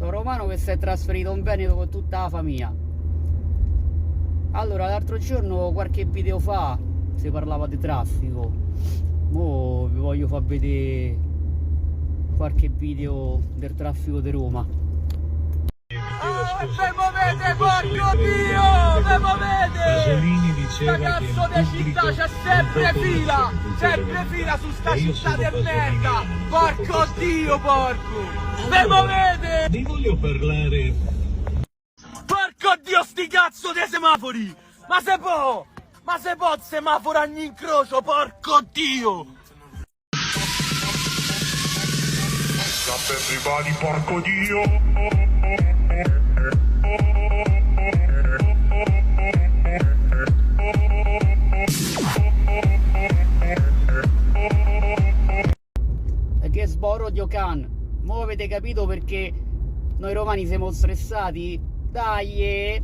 Sono romano che si è trasferito in Veneto con tutta la famiglia. Allora, l'altro giorno, qualche video fa, si parlava di traffico. Mo' vi voglio far vedere qualche video del traffico di Roma. Ve muovete, porco Dio! Ve muovete! Sta cazzo di città c'è sempre fila su sta città di merda! Porco Dio, porco! Ve muovete! Vi voglio parlare. Porco Dio, sti cazzo dei semafori! Ma se può il semaforo ogni incrocio, porco Dio! Stop everybody, porco Dio! Che sboro di Ocan. Mo' avete capito perché noi romani siamo stressati? Dai!